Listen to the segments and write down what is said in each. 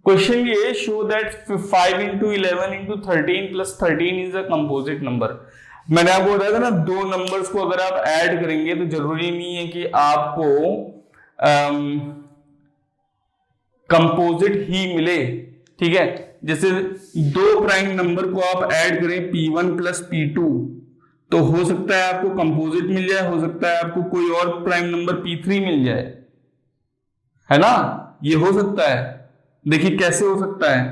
Question ये, show that 5 into 11 into 13 plus 13 is a composite number. मैंने आपको बताया था ना, दो नंबर्स को अगर आप ऐड करेंगे तो जरूरी नहीं है कि आपको कंपोजिट ही मिले, ठीक है। जैसे दो प्राइम नंबर को आप ऐड करें P1 plus P2 तो हो सकता है आपको कंपोजिट मिल जाए, हो सकता है आपको कोई और प्राइम नंबर P3 मिल जाए, है ना, ये हो सकता है। देखिए कैसे हो सकता है,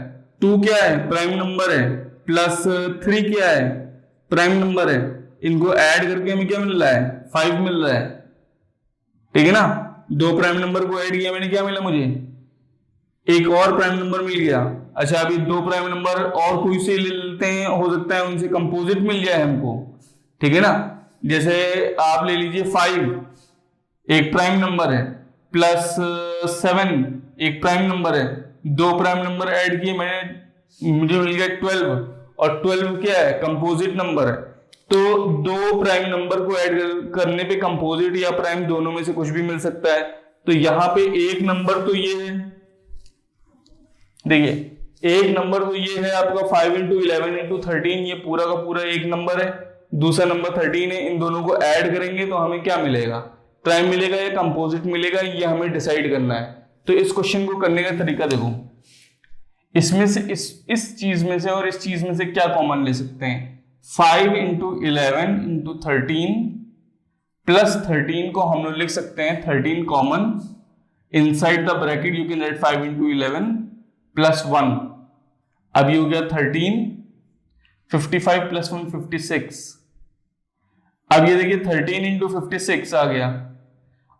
2 क्या है, प्राइम नंबर है, प्लस 3 क्या है, प्राइम नंबर है, इनको ऐड करके हमें क्या मिल रहा है, 5 मिल रहा है, ठीक है ना। दो प्राइम नंबर को ऐड किया मैंने, क्या मिला मुझे, एक और प्राइम नंबर मिल गया। अच्छा अभी दो प्राइम नंबर और कोई से ले लेते हैं, हो सकता है उनसे कंपोजिट मिल जाए हमको, ठीक है ना। जैसे आप ले लीजिए 5 एक प्राइम नंबर है, प्लस 7 एक प्राइम नंबर है, दो प्राइम नंबर ऐड किए मैंने, मुझे मिल गया 12, और 12 क्या है, कंपोजिट नंबर है। तो दो प्राइम नंबर को ऐड करने पे कंपोजिट या प्राइम दोनों में से कुछ भी मिल सकता है। तो यहां पे एक नंबर तो ये है, देखिए एक नंबर तो ये है आपका 5 into 11 into 13, ये पूरा का पूरा एक नंबर है, दूसरा नंबर 13 है। इन दोनों को ऐड करेंगे तो हमें क्या मिलेगा, प्राइम मिलेगा या कंपोजिट मिलेगा, ये हमें डिसाइड करना है। तो इस क्वेश्चन को करने का तरीका देखो, इसमें से इस चीज में से और इस चीज में से क्या कॉमन ले सकते हैं, 5 into 11 into 13 प्लस 13 को हम लोग लिख सकते हैं 13 common, inside the bracket you can write 5 into 11 plus 1। अब ये हो गया 13, 55 प्लस 1 56। अब ये देखिए 13 into 56 आ गया।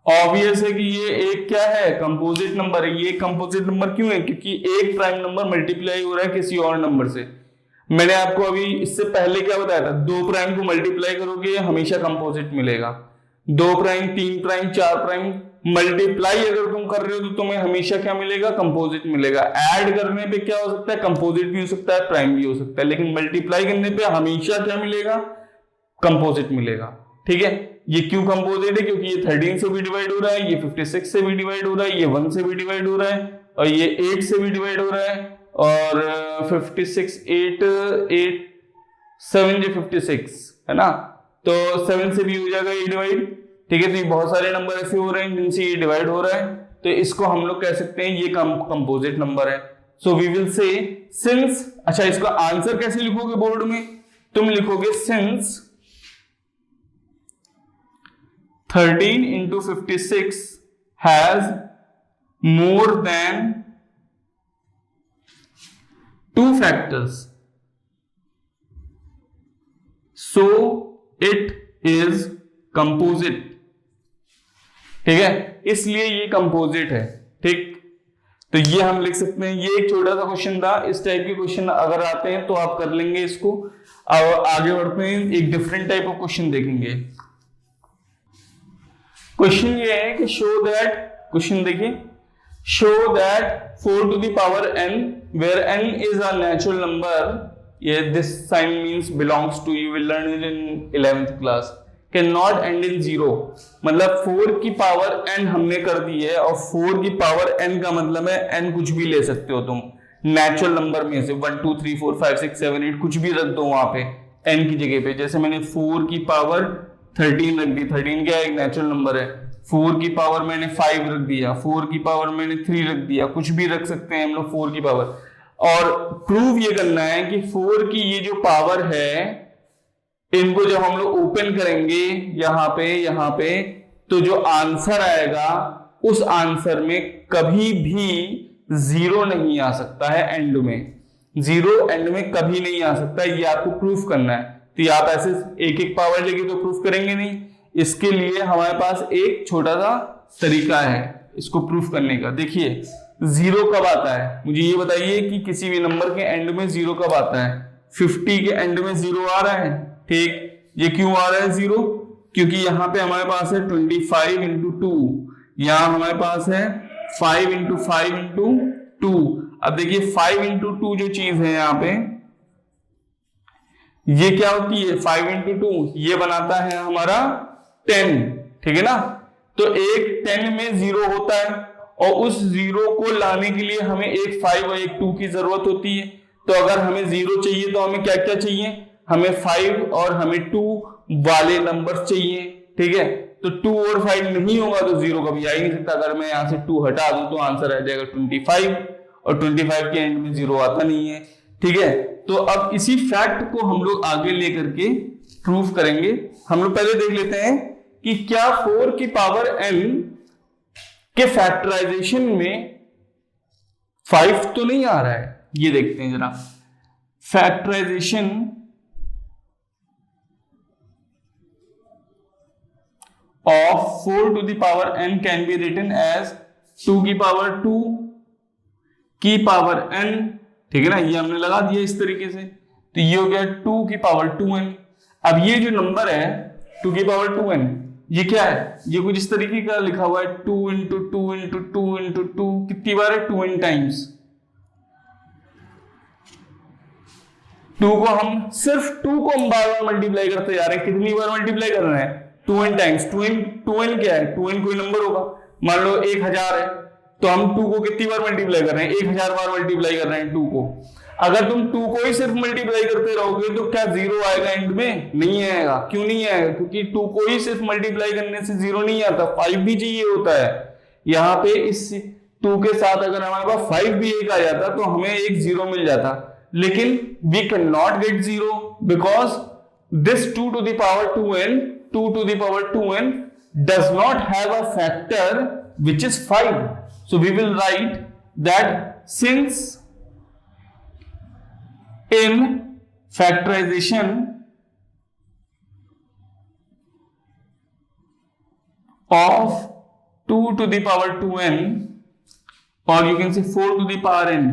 ऑब्वियस है कि ये एक क्या है, कंपोजिट नंबर है। ये कंपोजिट नंबर क्यों है, क्योंकि एक प्राइम नंबर मल्टीप्लाई हो रहा है किसी और नंबर से। मैंने आपको अभी इससे पहले क्या बताया था, दो प्राइम को मल्टीप्लाई करोगे हमेशा कंपोजिट मिलेगा, दो प्राइम, तीन प्राइम, चार प्राइम मल्टीप्लाई अगर तुम कर रहे हो तो तुम्हें हमेशा क्या मिलेगा, कंपोजिट मिलेगा। ऐड करने पे क्या हो सकता है, कंपोजिट भी हो सकता है, प्राइम भी हो सकता है, लेकिन मल्टीप्लाई करने पे हमेशा क्या मिलेगा, कंपोजिट मिलेगा, ठीक है। ये क्यों कंपोजिट है, क्योंकि ये 13 से भी डिवाइड हो रहा है, ये 56 से भी डिवाइड हो रहा है, ये 1 से भी डिवाइड हो रहा है, और ये 8 से भी डिवाइड हो रहा है, और 56 8 8 7 जो 56 है ना, तो 7 से भी हो जाएगा ये डिवाइड, ठीक है। तो ये बहुत सारे नंबर ऐसे हो रहे हैं जिनसे ये डिवाइड हो रहा है, तो इसको हम लोग कह सकते हैं ये कंपोजिट नंबर है। So we will say since, अच्छा इसका आंसर कैसे लिखोगे बोर्ड में, तुम लिखोगे since 13 into 56 has more than 2 factors, so it is composite, ठीक है, इसलिए ये कंपोजिट है, ठीक। तो ये हम लिख सकते हैं। ये एक छोटा सा क्वेश्चन था, इस टाइप के क्वेश्चन अगर आते हैं तो आप कर लेंगे इसको। अब आगे बढ़ते हैं, एक डिफरेंट टाइप ऑफ क्वेश्चन देखेंगे। क्वेश्चन ये है कि शो दैट, क्वेश्चन देखिए, show that 4 to the power n where n is a natural number, ये this sign means belongs to, you will learn it in 11th class, can not and in 0। मतलब 4 की power n हमने कर दी है, और 4 की power n का मतलब है n कुछ भी ले सकते हो तुम नेचुरल नंबर में से, 1 2 3 4 5 6 7 8 कुछ भी रख दो वहां पे n की जगह पे। जैसे मैंने 4 की पावर 13 रख दी, 13 क्या एक नेचुरल नंबर है, 4 की पावर मैंने 5 रख दिया, 4 की पावर मैंने 3 रख दिया, कुछ भी रख सकते हैं हम लोग 4 की पावर। और प्रूव ये करना है कि 4 की ये जो पावर है, इनको जब हम लोग ओपन करेंगे यहाँ पे तो जो आंसर आएगा उस आंसर में कभी भी 0 नहीं आ सकता है, एंड में 0 एंड में कभी नहीं आ सकता है। ये आपको प्रूफ करना है। तो आप ऐसे एक एक पावर लेके तो प्रूफ करेंगे नहीं, इसके लिए हमारे पास एक छोटा सा तरीका है इसको प्रूफ करने का। देखिए 0 कब आता है, मुझे ये बताइए कि किसी भी नंबर के एंड में 0 कब आता है। 50 के एंड में 0 आ रहा है, ठीक। ये क्यों आ रहा है 0, क्योंकि यहाँ पे हमारे पास है 25 into 2, यहाँ हमारे पास है 5 into 5 into 2। अब देखिए 5 into 2 जो चीज है यहाँ पे, ये क्या होती है, 5 into 2 ये बनाता है हमारा 10, ठीक है ना। तो एक 10 में 0 होता है और उस 0 को लाने के लिए हमें एक 5 और एक 2 की जरूरत होती है। तो अगर हमें 0 चाहिए तो हमें क्या क्या चाहिए, हमें 5 और हमें 2 वाले नंबर चाहिए, ठीक है। तो 2 और 5 नहीं होगा तो 0 कभी आ ही नहीं सकता। अगर मैं यहां से 2 हटा दूं तो आंसर आ जाएगा 25, और 25 के एंड में 0 आता नहीं है, ठीक है। तो अब इसी फैक्ट को हम लोग आगे लेकर के प्रूफ करेंगे। हम लोग पहले देख लेते हैं कि क्या 4 की पावर n के फैक्टराइजेशन में 5 तो नहीं आ रहा है। ये देखते हैं जरा, factorisation of 4 to the power n can be written as 2 की पावर 2 की पावर n, ठीक है ना। ये हमने लगा दिया इस तरीके से, तो ये हो गया 2 की पावर 2n। अब ये जो नंबर है 2 की पावर 2n, ये क्या है, ये कुछ इस तरीके का लिखा हुआ है 2 इंटू 2 इंटू 2 इंटू 2, कितनी बार है 2n टाइम्स। 2 को हम सिर्फ 2 को हम बार बार मल्टीप्लाई करते जा रहे हैं। कितनी बार मल्टीप्लाई कर रहे हैं, 2n टाइम्स। 2n क्या है, 2n कोई नंबर होगा, मान लो 1000 है, तो हम 2 को कितनी बार मल्टीप्लाई कर रहे हैं, 1000 बार मल्टीप्लाई कर रहे हैं 2 को। अगर तुम 2 को ही सिर्फ मल्टीप्लाई करते रहोगे तो क्या 0 आएगा एंड में, नहीं आएगा। क्यों नहीं आएगा, क्योंकि 2 को ही सिर्फ मल्टीप्लाई करने से 0 नहीं आता, 5 भी चाहिए होता है। यहाँ पे इस 2 के साथ अगर हमारे पास 5 भी एक आ जाता तो हमें एक 0 मिल जाता, लेकिन we cannot get 0 because this 2 to the power 2n, 2 to the power 2n does not have a factor which is 5. So we will write that since in factorization of 2 to the power 2n, or you can say 4 to the power n,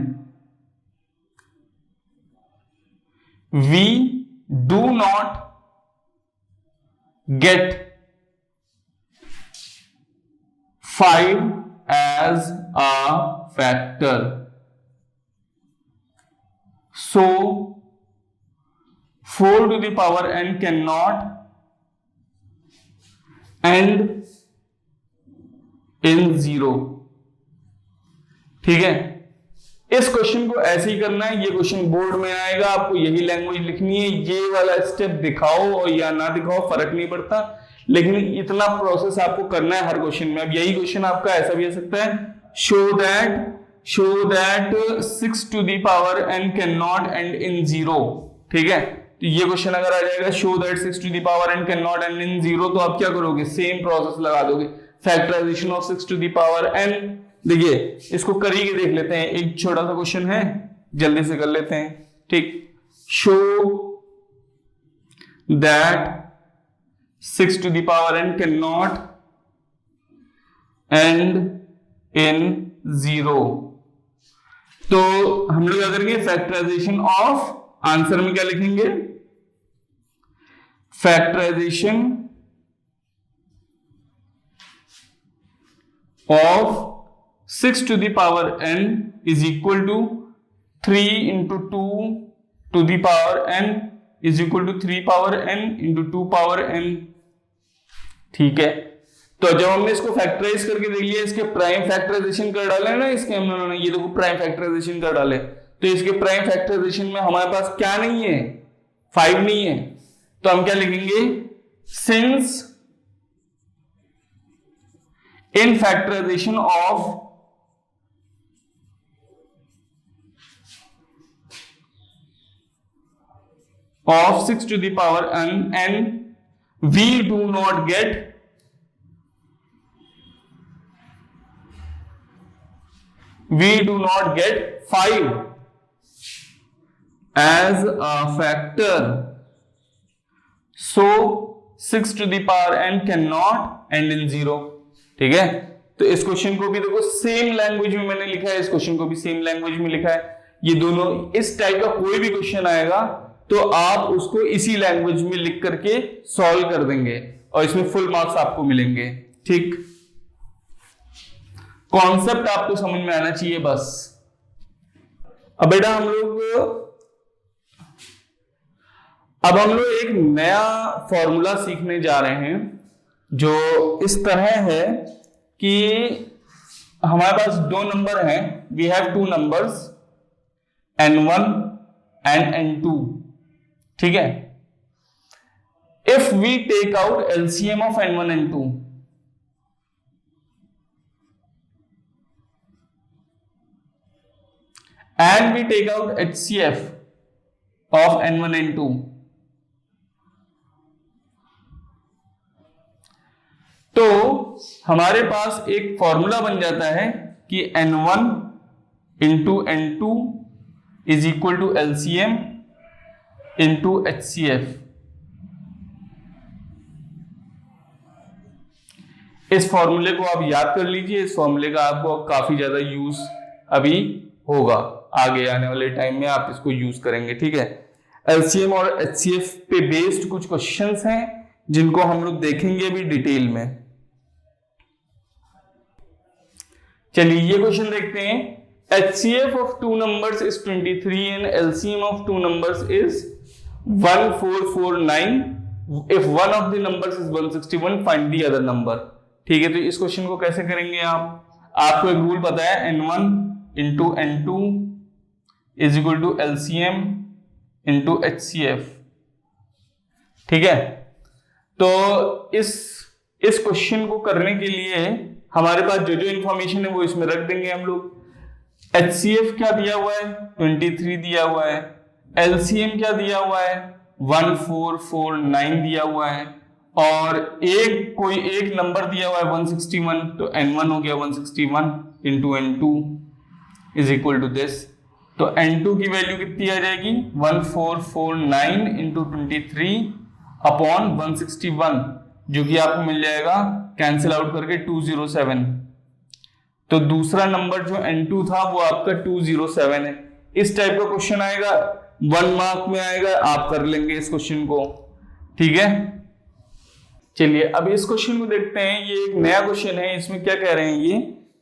we do not get 5 as a factor. So 4 to the power n cannot end in 0, ठीक है। इस question को ऐसे ही करना है, ये question board में आएगा, आपको यही लैंग्वेज लिखनी है। ये वाला स्टेप दिखाओ और या ना दिखाओ फर्क नहीं पड़ता, लेकिन इतना प्रोसेस आपको करना है हर क्वेश्चन में। अब यही क्वेश्चन आपका ऐसा भी हो सकता है, show that 6 to the power n cannot end in 0, ठीक है। तो ये क्वेश्चन अगर आ जाएगा show that 6 to the power n cannot end in 0, तो आप क्या करोगे, सेम प्रोसेस लगा दोगे, factorization of 6 to the power n। देखिए इसको करिए देख लेते हैं, एक छोटा सा क्वेश्चन है, जल्दी से कर लेते हैं, ठीक। Show that 6 to the power n cannot end in 0, तो हम लोग क्या करेंगे, फैक्टराइजेशन ऑफ, आंसर में क्या लिखेंगे, factorization of 6 to the power n is equal to 3 into 2 to the power n is equal to 3 power n into 2 power n, ठीक है। तो जब हमने इसको फैक्टराइज करके देख लिया, इसके प्राइम फैक्टराइजेशन कर डाले ना, इसके हम लोगों ने ये देखो प्राइम फैक्टराइजेशन कर डाले, तो इसके प्राइम फैक्टराइजेशन में हमारे पास क्या नहीं है, 5 नहीं है, तो हम क्या लिखेंगे, since in factorization of of 6 to the power n, we do not get we do not get 5 as a factor, so 6 to the power n cannot end in 0, ठीक है। तो इस क्वेश्चन को भी देखो सेम लैंग्वेज में मैंने लिखा है, इस क्वेश्चन को भी सेम लैंग्वेज में लिखा है। ये दोनों, इस टाइप का कोई भी क्वेश्चन आएगा तो आप उसको इसी लैंग्वेज में लिख करके सॉल्व कर देंगे और इसमें फुल मार्क्स आपको मिलेंगे, ठीक। कॉन्सेप्ट आपको समझ में आना चाहिए बस। अब बेटा हम लोग एक नया फॉर्मूला सीखने जा रहे हैं जो इस तरह है कि हमारे पास दो नंबर हैं, we have two numbers n1 and n2, ठीक है। If we take out LCM of n1 and n2, and we take out HCF of n1 and n2, तो हमारे पास एक फॉर्मूला बन जाता है कि n1 into n2 is equal to LCM into HCF। इस फॉर्मूले को आप याद कर लीजिए, इस फॉर्मूले का आपको काफी ज्यादा यूज अभी होगा, आगे आने वाले टाइम में आप इसको यूज करेंगे, ठीक है। LCM और HCF पे बेस्ड कुछ क्वेश्चंस हैं जिनको हम लोग देखेंगे अभी डिटेल में। चलिए ये क्वेश्चन देखते हैं। HCF of two numbers is 23 and LCM of two numbers is 1449. If one of the numbers is 161, find the other number। ठीक है, तो इस क्वेश्चन को कैसे करेंगे आपको एक रूल पता है, n1 into n2 is equal to LCM into HCF, ठीक है। तो इस क्वेश्चन को करने के लिए हमारे पास जो जो इंफॉर्मेशन है वो इसमें रख देंगे हम लोग। HCF क्या दिया हुआ है, 23 दिया हुआ है। LCM क्या दिया हुआ है, 1449 दिया हुआ है। और कोई एक नंबर दिया हुआ है 161, तो n1 हो गया 161 into n2 is equal to this. तो n2 की वैल्यू कितनी आ जाएगी, 1449 इंटू 23 अपॉन 161, जो कि आपको मिल जाएगा कैंसिल आउट करके 207। तो दूसरा नंबर जो n2 था वो आपका 207 है। इस टाइप का क्वेश्चन आएगा, 1 मार्क में आएगा, आप कर लेंगे इस क्वेश्चन को, ठीक है। चलिए अब इस क्वेश्चन को देखते हैं। ये एक नया क्वेश्चन है, इसमें क्या कह रहे हैं ये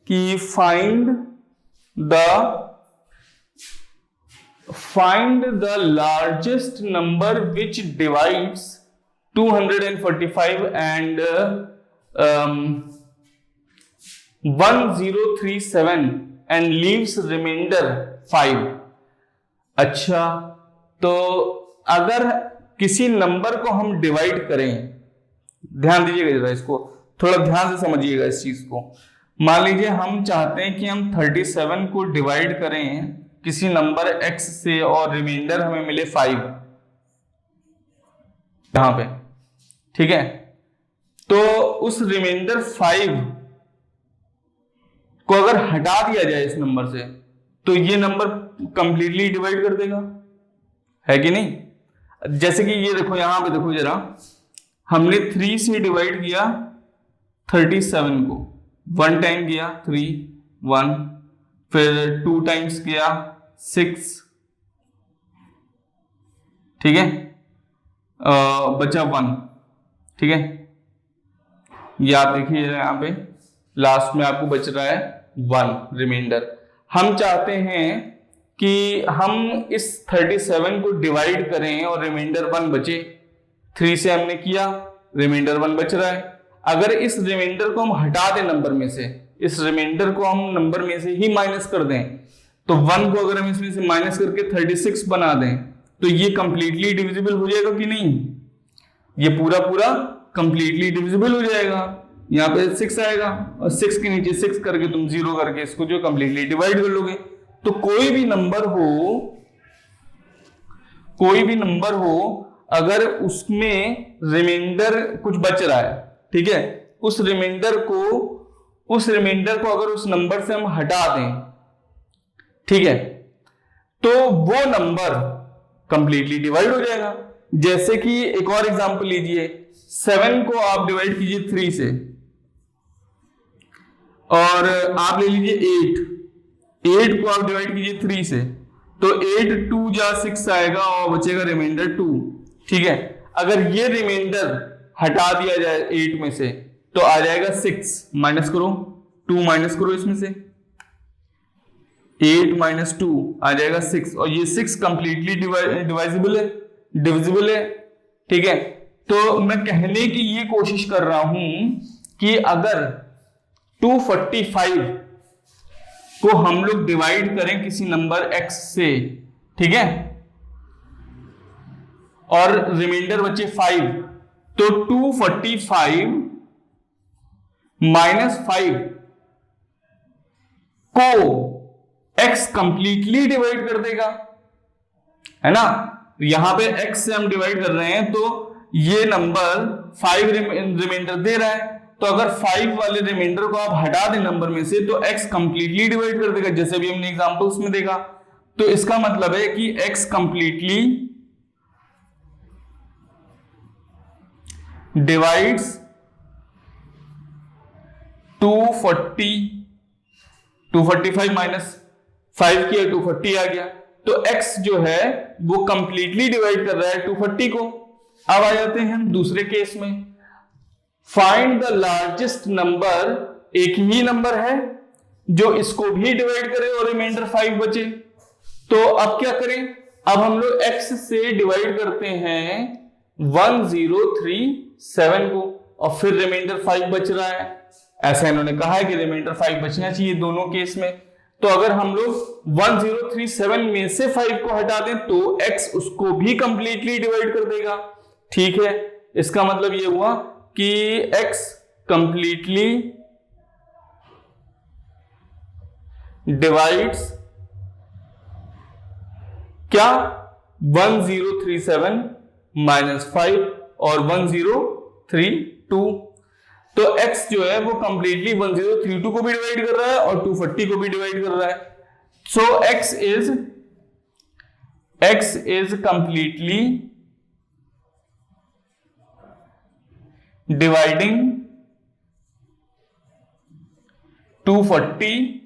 कि find the largest number which divides 245 and 1037 and leaves remainder 5। अच्छा, तो अगर किसी नंबर को हम डिवाइड करें, ध्यान दीजिएगा जरा, इसको थोड़ा ध्यान से समझिएगा इस चीज को। मान लीजिए हम चाहते हैं कि हम 37 को डिवाइड करें किसी नंबर x से और रिमाइंडर हमें मिले 5 यहां पे, ठीक है। तो उस रिमाइंडर 5 को अगर हटा दिया जाए इस नंबर से, तो ये नंबर कंप्लीटली डिवाइड कर देगा, है कि नहीं। जैसे कि ये देखो, यहां पे देखो जरा, हमने 3 से डिवाइड किया 37 को, 1 टाइम किया 3 1, फिर 2 टाइम्स किया 6, ठीक है, बचा 1, ठीक है। ये आप देखिए यहां पे लास्ट में आपको बच रहा है 1 रिमाइंडर। हम चाहते हैं कि हम इस 37 को डिवाइड करें और रिमाइंडर 1 बचे। 3 से हमने किया, रिमाइंडर 1 बच रहा है। अगर इस रिमाइंडर को हम हटा दें नंबर में से, इस रिमाइंडर को हम नंबर में से ही माइनस कर दें, तो 1 को अगर हम इसमें से माइनस करके 36 बना दें, तो ये कंप्लीटली डिविजिबल हो जाएगा कि नहीं, ये पूरा कंप्लीटली डिविजिबल हो जाएगा। यहाँ पे 6 आएगा और 6 के नीचे 6 करके तुम 0 करके इसको जो कंप्लीटली डिवाइड कर लोगे। तो कोई भी नंबर हो अगर उसमें रिमाइंडर कुछ बच रहा है, ठीक है, उस रिमाइंडर को अगर उस नंबर से हम हटा दें, ठीक है, तो वो नंबर कंप्लीटली डिवाइड हो जाएगा। जैसे कि एक और एग्जांपल लीजिए, 7 को आप डिवाइड कीजिए 3 से, और आप ले लीजिए 8 को आप डिवाइड कीजिए 3 से, तो 8 2 जा 6 आएगा और बचेगा रिमाइंडर 2, ठीक है। अगर ये रिमाइंडर हटा दिया जाए 8 में से, तो आ जाएगा 6, माइनस करो 2, माइनस करो इसमें से, 8 माइनस 2 आ जाएगा 6, और ये 6 कंप्लीटली डिविजिबल है, ठीक है। तो मैं कहने की ये कोशिश कर रहा हूं कि अगर 245 को हम लोग डिवाइड करें किसी नंबर x से, ठीक है, और रिमाइंडर बचे 5, तो 245 माइनस 5 को x कंप्लीटली डिवाइड कर देगा, है ना। यहां पे x से हम डिवाइड कर रहे हैं तो ये नंबर 5 रिमाइंडर दे रहा है, तो अगर 5 वाले रिमाइंडर को आप हटा दें नंबर में से तो x कंप्लीटली डिवाइड कर देगा, जैसे भी हमने एग्जांपल्स में देखा। तो इसका मतलब है कि x कंप्लीटली डिवाइड्स 245 माइनस 5 किया 240 आ गया, तो x जो है वो कंप्लीटली डिवाइड कर रहा है 240 को। अब आ जाते हैं हम दूसरे केस में, फाइंड द लार्जेस्ट नंबर, एक ही नंबर है जो इसको भी डिवाइड करे और रिमाइंडर 5 बचे। तो अब क्या करें, अब हम लोग x से डिवाइड करते हैं 1037 को और फिर रिमाइंडर 5 बच रहा है, ऐसा इन्होंने कहा है कि रिमाइंडर 5 बचना चाहिए दोनों केस में। तो अगर हम लोग 1037 में से 5 को हटा दें तो x उसको भी कंप्लीटली डिवाइड कर देगा, ठीक है। इसका मतलब ये हुआ कि x कंप्लीटली डिवाइड्स क्या 1037 माइनस 5 और 1032, तो x जो है वो कंप्लीटली 1032 को भी डिवाइड कर रहा है और 240 को भी डिवाइड कर रहा है। सो x is completely dividing 240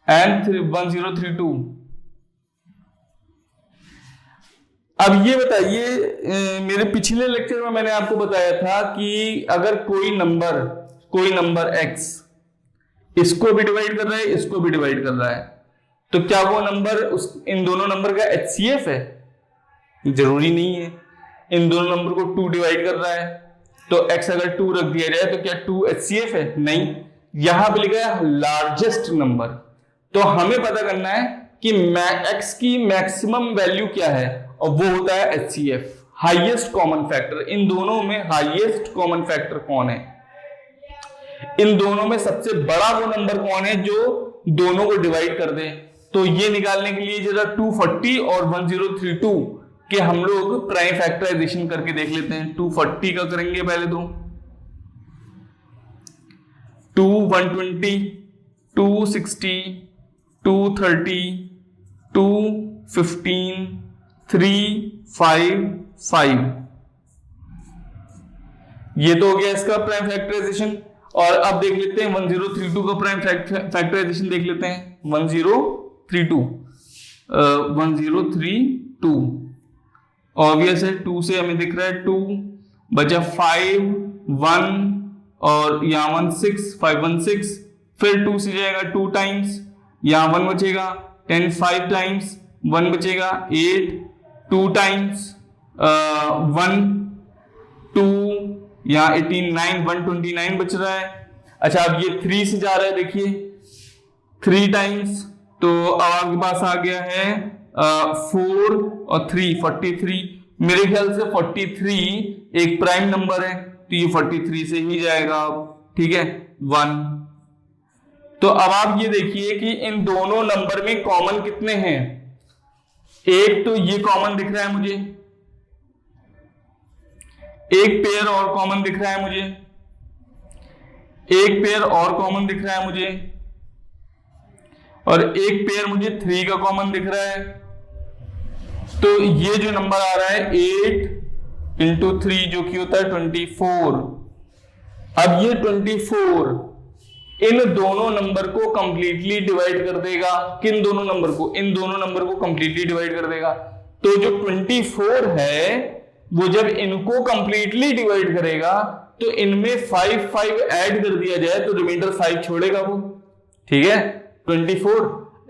and 1032। अब ये बताइए, मेरे पिछले लेक्चर में मैंने आपको बताया था कि अगर कोई नंबर x इसको भी डिवाइड कर रहा है, इसको भी डिवाइड कर रहा है, तो क्या वो नंबर इन दोनों नंबर का HCF है? जरूरी नहीं है। इन दोनों नंबर को 2 डिवाइड कर रहा है, तो x अगर 2 रख दिया जाए तो क्या 2 HCF है? नहीं। यहां पे लिखा है लार्जेस्ट नंबर, तो हमें पता करना है कि x की मैक्सिमम वैल्यू क्या है, और वो होता है HCF, हाईएस्ट कॉमन फैक्टर। इन दोनों में हाईएस्ट कॉमन फैक्टर कौन है? इन दोनों में सबसे बड़ा वो नंबर कौन है जो दोनों को डिवाइड कर दे? तो ये निकालने के लिए जरा 240 और 1032 के हम लोग प्राइम फैक्टराइजेशन करके देख लेते हैं। 240 का करेंगे पहले तो 2 120 260 230 215 355, ये तो हो गया इसका प्राइम फैक्टराइजेशन। और अब देख लेते हैं 1032 का प्राइम फैक्टराइजेशन देख लेते हैं। 1032 ऑब्वियस है, 2 से हमें दिख रहा है 2 बचा 5 1 और यहाँ 16 5 1 6, फिर 2 से जाएगा 2 टाइम्स, यहाँ 1 बचेगा 10 5 टाइम्स 1 बचेगा 8 2 टाइम्स 1 2, यहाँ 18 9 129 बच रहा है। अच्छा, अब ये 3 से जा रहा है, देखिए 3 टाइम्स, तो अब आपके पास आ गया है 4 और 3 43। मेरे ख्याल से 43 एक प्राइम नंबर है, तो ये 43 से ही जाएगा, ठीक है 1। तो अब आप ये देखिए कि इन दोनों नंबर में कॉमन कितने हैं। एक तो ये कॉमन दिख रहा है मुझे, एक पेयर और कॉमन दिख रहा है मुझे, एक पेयर और कॉमन दिख रहा है मुझे, और एक पेयर मुझे 3 का कॉमन दिख रहा है। तो ये जो नंबर आ रहा है 8 इंटू 3 जो कि होता है 24। अब ये 24 इन दोनों नंबर को कंप्लीटली डिवाइड कर देगा। किन दोनों नंबर को? इन दोनों नंबर को कंप्लीटली डिवाइड कर देगा। तो जो 24 है वो जब इनको कंप्लीटली डिवाइड करेगा तो इनमें 5 5 ऐड कर दिया जाए तो रिमाइंडर 5 छोड़ेगा वो, ठीक है 24।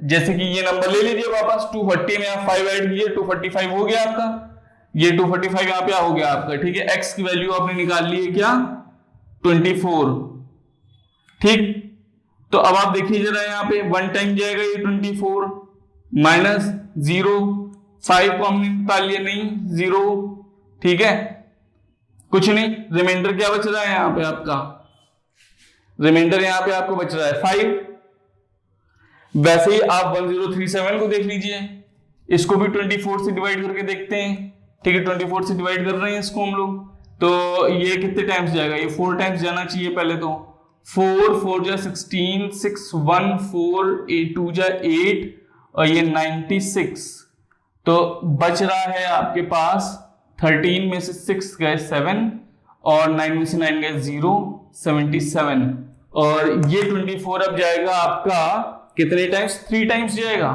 जैसे कि ये नंबर ले लीजिए वापस, 240 में आप 5 ऐड कीजिए, 245 हो गया आपका। ये 245 यहाँ पे हो गया आपका, ठीक है। x की वैल्यू आपने निकाल ली है क्या 24, ठीक। तो अब आप देखिए जरा यहाँ पे 1 टाइम जाएगा ये 24 माइनस 0, 5 को हमने निकाल लिया, नहीं 0, ठीक है, कुछ नहीं, रिमाइंडर क्या बच रहा है यहाँ पे आपका, रिमाइंडर यहाँ पे आपको बच रहा है 5। वैसे ही आप 1037 को देख लीजिए, इसको भी 24 से डिवाइड करके देखते हैं, ठीक है, 24 से डिवाइड कर रहे हैं इसको हम लोग, तो ये कितने टाइम्स जाएगा, ये 4 टाइम्स जाना चाहिए पहले तो, 4 4 जा 16, 6 1 4 8 2 जा 8 और ये 96, तो बच रहा है आपके पास 13 में से 6 गए 7 और 9 में से 9 गए 0, 77, और ये 24 अब जाएगा आपका कितने टाइम्स, 3 टाइम्स जाएगा,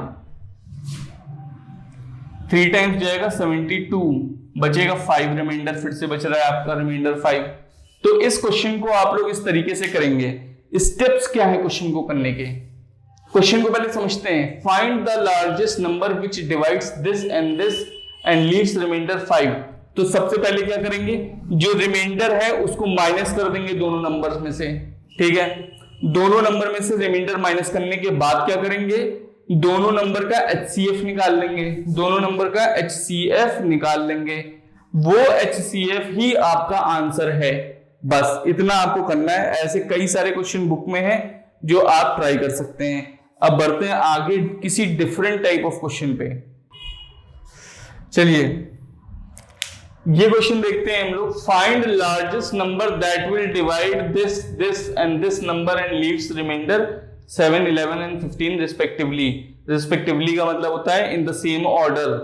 3 टाइम्स जाएगा 72, बचेगा 5, रिमाइंडर फिर से बच रहा है आपका रिमाइंडर 5। तो इस क्वेश्चन को आप लोग इस तरीके से करेंगे। स्टेप्स क्या है क्वेश्चन को करने के, क्वेश्चन को पहले समझते हैं। Find the largest number which divides this and leaves remainder 5। तो सबसे पहले क्या करेंगे, जो रिमाइंडर है उसको माइनस कर देंगे दोनों नंबर्स में से, ठीक है, दोनों नंबर में से रिमाइंडर माइनस करने के बाद क्या करेंगे, दोनों नंबर का HCF निकाल लेंगे, दोनों नंबर का HCF निकाल लेंगे, वो HCF ही आपका आंसर है। बस इतना आपको करना है। ऐसे कई सारे क्वेश्चन बुक में है जो आप ट्राई कर सकते हैं। अब बढ़ते हैं आगे किसी डिफरेंट टाइप ऑफ क्वेश्चन पे। चलिए ये क्वेश्चन देखते हैं हम लोग। Find largest number that will divide this and this number and leaves remainder 7, 11 and 15 respectively. Respectively का मतलब होता है इन द सेम ऑर्डर,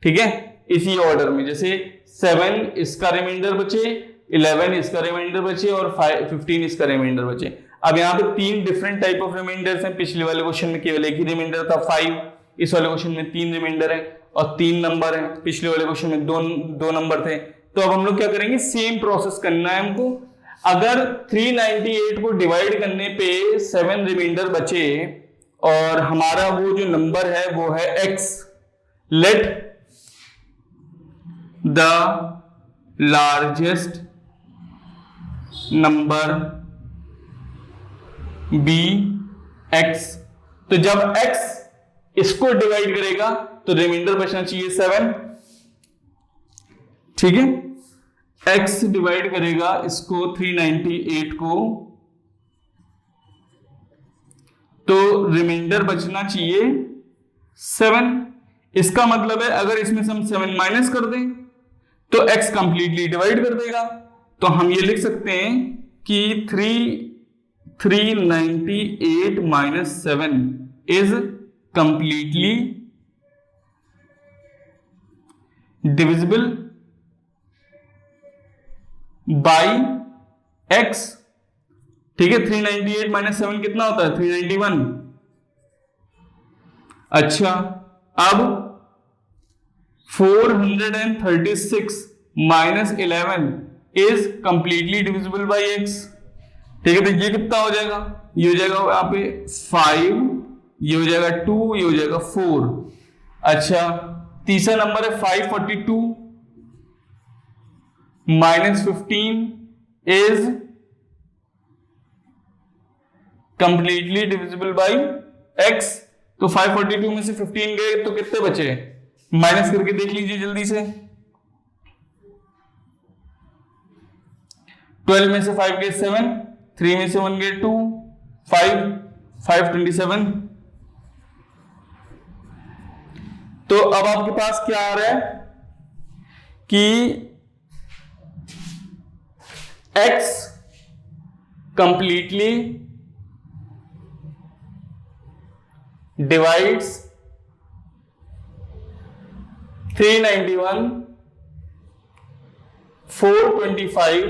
ठीक है, इसी ऑर्डर में, जैसे 7 इसका रिमाइंडर बचे, 11 इसका रिमाइंडर बचे और 15 इसका रिमाइंडर बचे। अब यहाँ पे 3 डिफरेंट टाइप ऑफ रिमाइंडर्स हैं। पिछले वाले क्वेश्चन में केवल एक ही रिमाइंडर था 5, इस वाले क्वेश्चन में 3 रिमाइंडर है और 3 नंबर है। पिछले वाले क्वेश्चन में दो नंबर थे। तो अब हम लोग क्या करेंगे, सेम प्रोसेस करना है हमको। अगर 398 को डिवाइड करने पे 7 रिमाइंडर बचे और हमारा वो जो नंबर है वो है x, let the largest number be x। तो जब x इसको डिवाइड करेगा तो रिमाइंडर बचना चाहिए 7, ठीक है, x डिवाइड करेगा इसको 398 को, तो रिमाइंडर बचना चाहिए 7। इसका मतलब है अगर इसमें से हम 7 माइनस कर दें तो x कंप्लीटली डिवाइड कर देगा। तो हम ये लिख सकते हैं कि 398 minus 7 is completely divisible by x, ठीक है। 398 माइनस 7 कितना होता है, 391। अच्छा, अब 436 minus 11 is completely divisible by x, ठीक है। तो ये कितना हो जाएगा, ये हो जाएगा यहाँ पे 5, ये हो जाएगा 2, ये हो जाएगा 4। अच्छा, तीसरा नंबर है 542 minus 15 is completely divisible by x। तो 542 में से 15 गए तो कितने बचे, माइनस करके देख लीजिए जल्दी से। 12 में से 5 गए 7, 3 में से 1 गए 2, 527। तो अब आपके पास क्या आ रहा है कि x completely divides 391, 425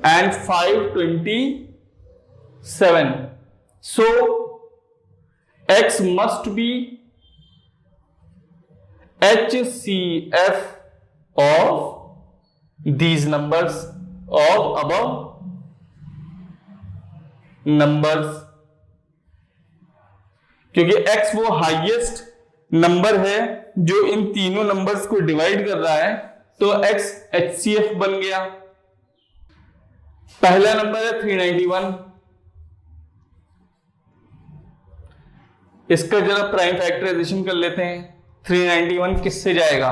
and 527. So x must be HCF of these numbers, of above numbers, क्योंकि x वो हाईएस्ट नंबर है जो इन तीनों नंबर्स को डिवाइड कर रहा है, तो x HCF बन गया। पहला नंबर है 391, इसका जरा प्राइम फैक्टराइजेशन कर लेते हैं। 391 किससे जाएगा?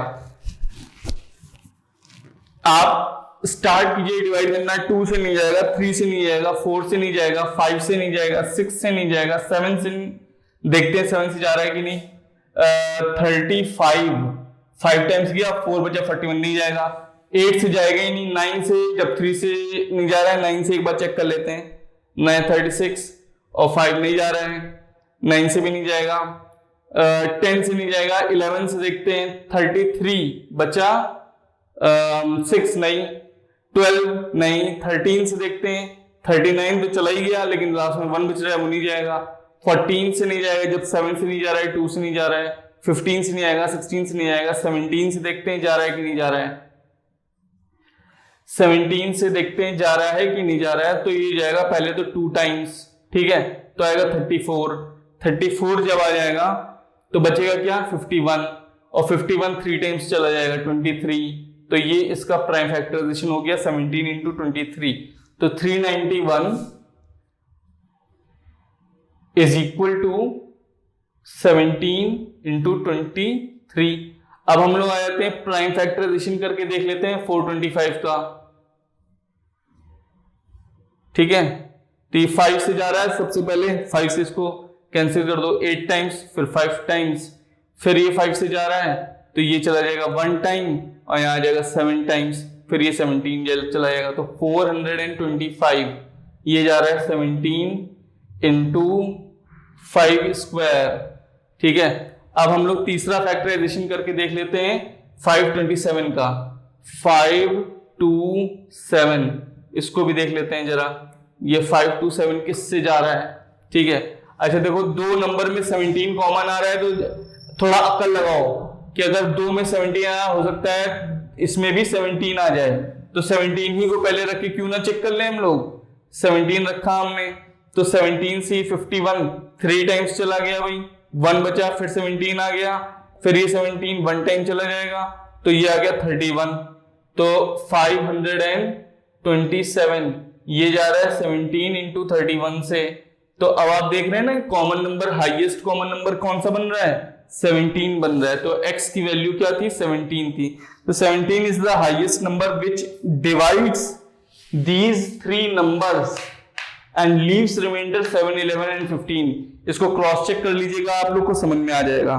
आप स्टार्ट कीजिए डिवाइड करना। 2 से नहीं जाएगा, 3 से नहीं जाएगा, 4 से नहीं जाएगा, 5 से नहीं जाएगा, 6 से नहीं जाएगा, 7 से देखते हैं 7 से जा रहा है कि नहीं। 35 5 टाइम्स गया, 4 बचा 41 नहीं जाएगा। 8 से जाएगा ही नहीं। 9 से, जब 3 से नहीं जा रहा है, 9 से एक बार चेक कर लेते हैं। 9 36 और 5 नहीं जा रहा है, 9 से भी नहीं जाएगा। 10 से नहीं जाएगा। 11 से देखते हैं, 33 बचा 6 नहीं, 12 नहीं। 13 से देखते हैं, 39 तो चला ही गया, लेकिन लास्ट में 1 बच रहा है, वो नहीं जाएगा। 14 से नहीं जाएगा, जब 7 से नहीं जा रहा है, 2 से नहीं जा रहा है। 15 से नहीं आएगा, 16 से नहीं आएगा। 17 से देखते हैं जा रहा है कि नहीं जा रहा है। 17 से देखते हैं जा रहा है कि नहीं जा रहा है, तो ये जाएगा पहले तो 2 टाइम्स, ठीक है, तो आएगा 34। 34 जब आ जाएगा तो बचेगा क्या? 51, और 51 3 टाइम्स चला जाएगा, 23। तो ये इसका प्राइम फैक्टराइजेशन हो गया 17 इंटू 23। तो 391 इज इक्वल टू 17 इंटू 23। अब हम लोग आ जाते हैं प्राइम फैक्टराइजेशन करके देख लेते हैं 425 का, ठीक है। तो ये 5 से जा रहा है, सबसे पहले 5 से इसको कैंसिल कर दो, 8 टाइम्स, फिर 5 टाइम्स, फिर ये 5 से जा रहा है तो ये चला जाएगा 1 टाइम, और यहाँ आ जाएगा 7 टाइम्स, फिर ये 17 चला जाएगा। तो 425 ये जा रहा है 17 इंटू 5 स्क्वायर, ठीक है। अब हम लोग तीसरा फैक्टराइजेशन करके देख लेते हैं 527 का। 527 इसको भी देख लेते हैं जरा, ये 527 किससे जा रहा है, ठीक है। अच्छा देखो, 2 नंबर में 17 कॉमन आ रहा है, तो थोड़ा अक्ल लगाओ कि अगर 2 में 17 आया, हो सकता है इसमें भी 17 आ जाए, तो 17 ही को पहले रख के क्यों ना चेक कर ले हम लोग। 17 रखा हमने, तो 17 से 51 3 टाइम्स चला गया भाई, 1 बचा, फिर 17 आ गया, फिर ये 17 1 टाइम चला जाएगा, तो ये आ गया 31। तो 527 ये जा रहा है 17 इंटू 31 से। तो अब आप देख रहे हैं ना, common number, highest common number कौन सा बन रहा है? 17 बन रहा है। तो x की वैल्यू क्या थी? 17 थी। तो 17 is the highest number which divides these 3 numbers and leaves remainder 7, 11 and 15। इसको क्रॉस चेक कर लीजिएगा, आप लोग को समझ में आ जाएगा।